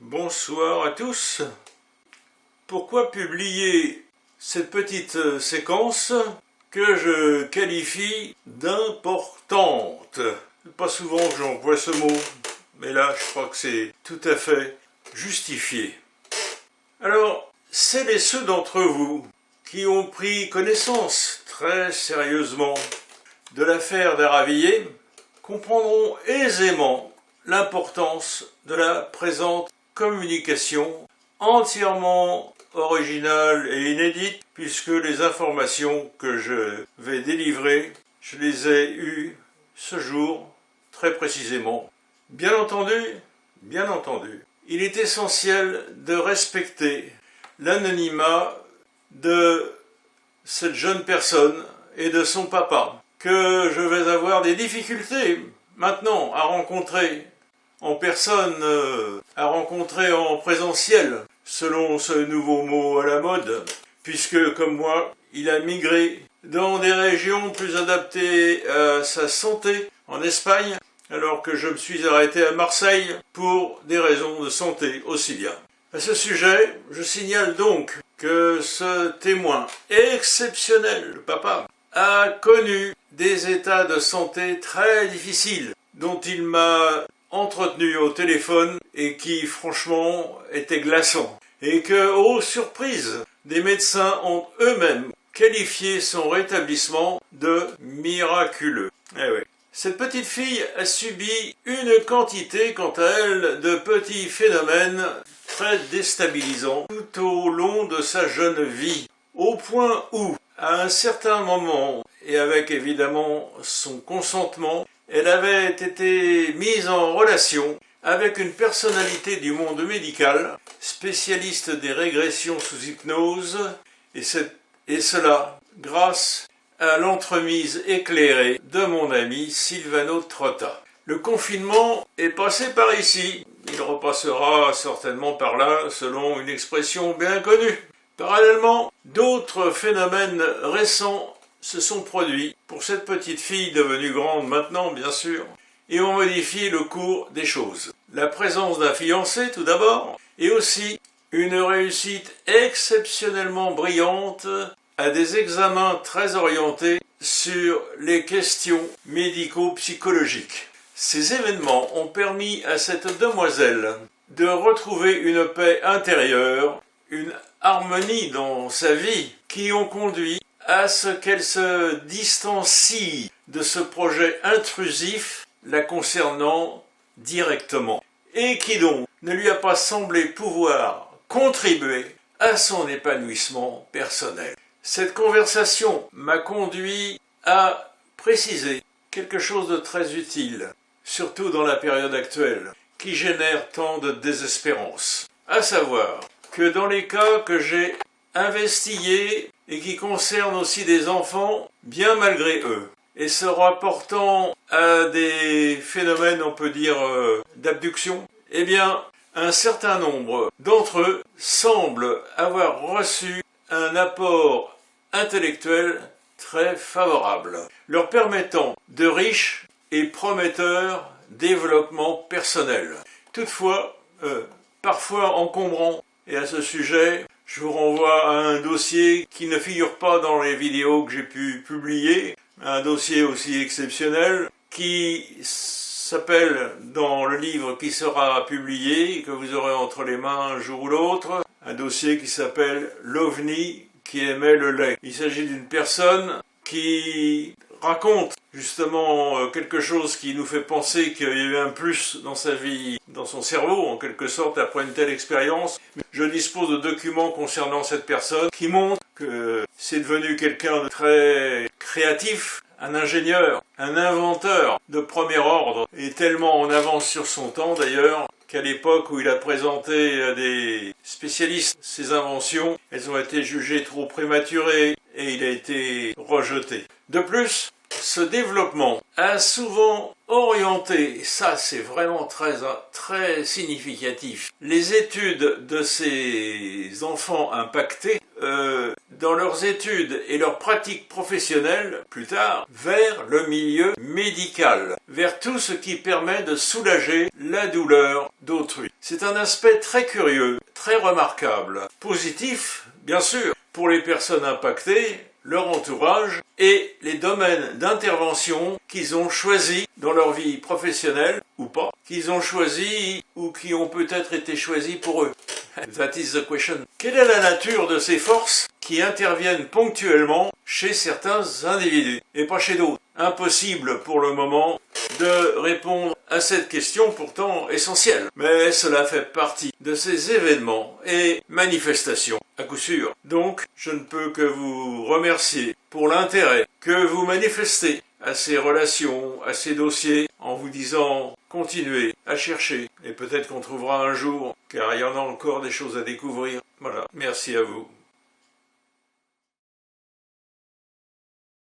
Bonsoir à tous. Pourquoi publier cette petite séquence que je qualifie d'importante? Pas souvent que j'emploie ce mot, mais là je crois que c'est tout à fait justifié. Alors, celles et ceux d'entre vous qui ont pris connaissance très sérieusement de l'affaire d'Aravilliers comprendront aisément l'importance de la présente communication entièrement originale et inédite, puisque les informations que je vais délivrer, je les ai eues ce jour, très précisément. Bien entendu, il est essentiel de respecter l'anonymat de cette jeune personne et de son papa, que je vais avoir des difficultés maintenant à rencontrer en personne, à rencontrer en présentiel, selon ce nouveau mot à la mode, puisque, comme moi, il a migré dans des régions plus adaptées à sa santé en Espagne, alors que je me suis arrêté à Marseille pour des raisons de santé aussi bien. À ce sujet, je signale donc que ce témoin exceptionnel, le papa, a connu des états de santé très difficiles, dont il m'a entretenu au téléphone et qui, franchement, étaient glaçants. Et que, oh surprise, des médecins ont eux-mêmes qualifié son rétablissement de miraculeux. Eh oui. Cette petite fille a subi une quantité, quant à elle, de petits phénomènes très déstabilisants tout au long de sa jeune vie, au point où, à un certain moment, et avec évidemment son consentement, elle avait été mise en relation avec une personnalité du monde médical, spécialiste des régressions sous hypnose, et cela grâce à l'entremise éclairée de mon ami Silvano Trotta. Le confinement est passé par ici, il repassera certainement par là selon une expression bien connue. Parallèlement, d'autres phénomènes récents se sont produits pour cette petite fille devenue grande maintenant, bien sûr, et ont modifié le cours des choses. La présence d'un fiancé, tout d'abord, et aussi une réussite exceptionnellement brillante à des examens très orientés sur les questions médico-psychologiques. Ces événements ont permis à cette demoiselle de retrouver une paix intérieure, une harmonie dans sa vie, qui ont conduit à ce qu'elle se distancie de ce projet intrusif la concernant directement, et qui donc ne lui a pas semblé pouvoir contribuer à son épanouissement personnel. Cette conversation m'a conduit à préciser quelque chose de très utile, surtout dans la période actuelle, qui génère tant de désespérance, à savoir que dans les cas que j'ai investigués et qui concernent aussi des enfants, bien malgré eux, et se rapportant à des phénomènes, on peut dire, d'abduction, eh bien, un certain nombre d'entre eux semblent avoir reçu un apport intellectuel très favorable, leur permettant de riches et prometteurs développements personnels. Toutefois, parfois encombrants, et à ce sujet, je vous renvoie à un dossier qui ne figure pas dans les vidéos que j'ai pu publier, un dossier aussi exceptionnel qui s'appelle, dans le livre qui sera publié, que vous aurez entre les mains un jour ou l'autre, un dossier qui s'appelle « L'OVNI qui aimait le lait ». Il s'agit d'une personne qui raconte justement quelque chose qui nous fait penser qu'il y a eu un plus dans sa vie, dans son cerveau, en quelque sorte, après une telle expérience. Je dispose de documents concernant cette personne qui montrent que c'est devenu quelqu'un de très créatif, un ingénieur, un inventeur de premier ordre, et tellement en avance sur son temps d'ailleurs, qu'à l'époque où il a présenté à des spécialistes ses inventions, elles ont été jugées trop prématurées et il a été rejeté. De plus, ce développement a souvent orienté, et ça c'est vraiment très significatif, les études de ces enfants impactés dans leurs études et leurs pratiques professionnelles, plus tard, vers le milieu médical, vers tout ce qui permet de soulager la douleur d'autrui. C'est un aspect très curieux, très remarquable. Positif, bien sûr, pour les personnes impactées, leur entourage et les domaines d'intervention qu'ils ont choisis dans leur vie professionnelle ou pas, qu'ils ont choisis ou qui ont peut-être été choisis pour eux. That is the question. Quelle est la nature de ces forces qui interviennent ponctuellement chez certains individus et pas chez d'autres? Impossible pour le moment de répondre à cette question pourtant essentielle. Mais cela fait partie de ces événements et manifestations, à coup sûr. Donc, je ne peux que vous remercier pour l'intérêt que vous manifestez à ces relations, à ces dossiers, en vous disant continuez à chercher et peut-être qu'on trouvera un jour, car il y en a encore des choses à découvrir. Voilà, merci à vous.